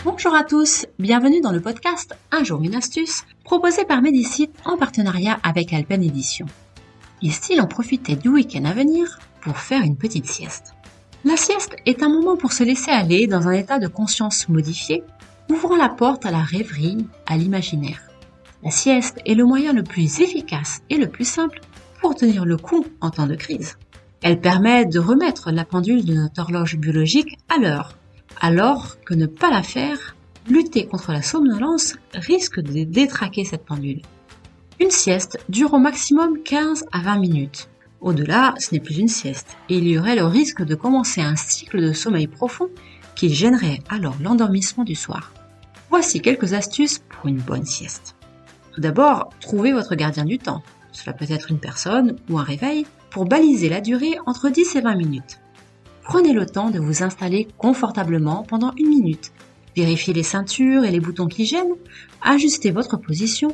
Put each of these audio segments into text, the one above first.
Bonjour à tous, bienvenue dans le podcast Un jour une astuce, proposé par Medicite en partenariat avec Alpen Édition. Ici, l'on profitait du week-end à venir pour faire une petite sieste. La sieste est un moment pour se laisser aller dans un état de conscience modifié, ouvrant la porte à la rêverie, à l'imaginaire. La sieste est le moyen le plus efficace et le plus simple pour tenir le coup en temps de crise. Elle permet de remettre la pendule de notre horloge biologique à l'heure, alors que ne pas la faire, lutter contre la somnolence, risque de détraquer cette pendule. Une sieste dure au maximum 15 à 20 minutes. Au-delà, ce n'est plus une sieste, et il y aurait le risque de commencer un cycle de sommeil profond qui gênerait alors l'endormissement du soir. Voici quelques astuces pour une bonne sieste. Tout d'abord, trouvez votre gardien du temps. Cela peut être une personne ou un réveil pour baliser la durée entre 10 et 20 minutes. Prenez le temps de vous installer confortablement pendant 1 minute. Vérifiez les ceintures et les boutons qui gênent, ajustez votre position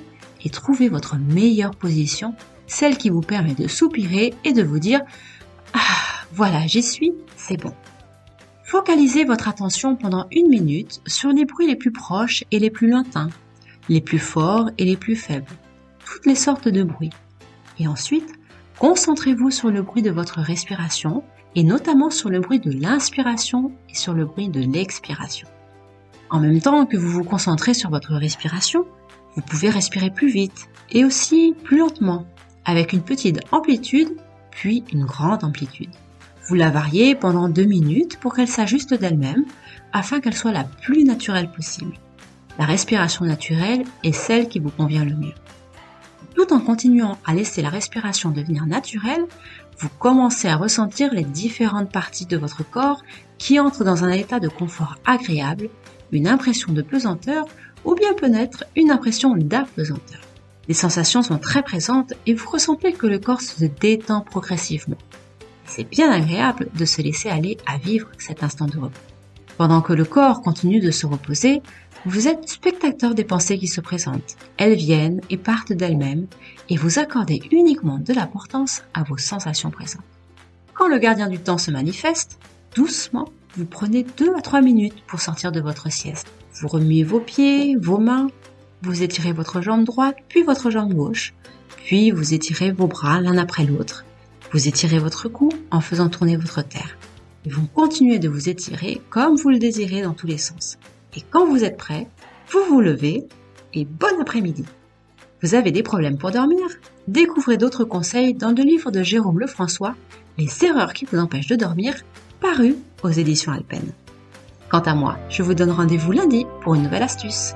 et trouvez votre meilleure position, celle qui vous permet de soupirer et de vous dire « Ah, voilà, j'y suis, c'est bon ». Focalisez votre attention pendant 1 minute sur les bruits les plus proches et les plus lointains, les plus forts et les plus faibles, toutes les sortes de bruits. Et ensuite, concentrez-vous sur le bruit de votre respiration et notamment sur le bruit de l'inspiration et sur le bruit de l'expiration. En même temps que vous vous concentrez sur votre respiration, vous pouvez respirer plus vite et aussi plus lentement, avec une petite amplitude puis une grande amplitude. Vous la variez pendant 2 minutes pour qu'elle s'ajuste d'elle-même afin qu'elle soit la plus naturelle possible. La respiration naturelle est celle qui vous convient le mieux. Tout en continuant à laisser la respiration devenir naturelle, vous commencez à ressentir les différentes parties de votre corps qui entrent dans un état de confort agréable, une impression de pesanteur ou bien peut-être une impression d'apesanteur. Les sensations sont très présentes et vous ressentez que le corps se détend progressivement. C'est bien agréable de se laisser aller à vivre cet instant de repos. Pendant que le corps continue de se reposer, vous êtes spectateur des pensées qui se présentent. Elles viennent et partent d'elles-mêmes et vous accordez uniquement de l'importance à vos sensations présentes. Quand le gardien du temps se manifeste, doucement, vous prenez 2 à 3 minutes pour sortir de votre sieste. Vous remuez vos pieds, vos mains, vous étirez votre jambe droite puis votre jambe gauche, puis vous étirez vos bras l'un après l'autre. Vous étirez votre cou en faisant tourner votre terre. Et vous continuez de vous étirer comme vous le désirez dans tous les sens. Et quand vous êtes prêt, vous vous levez et bon après-midi. Vous avez des problèmes pour dormir? Découvrez d'autres conseils dans le livre de Jérôme Lefrançois, Les erreurs qui vous empêchent de dormir, paru aux éditions Alpen. Quant à moi, je vous donne rendez-vous lundi pour une nouvelle astuce.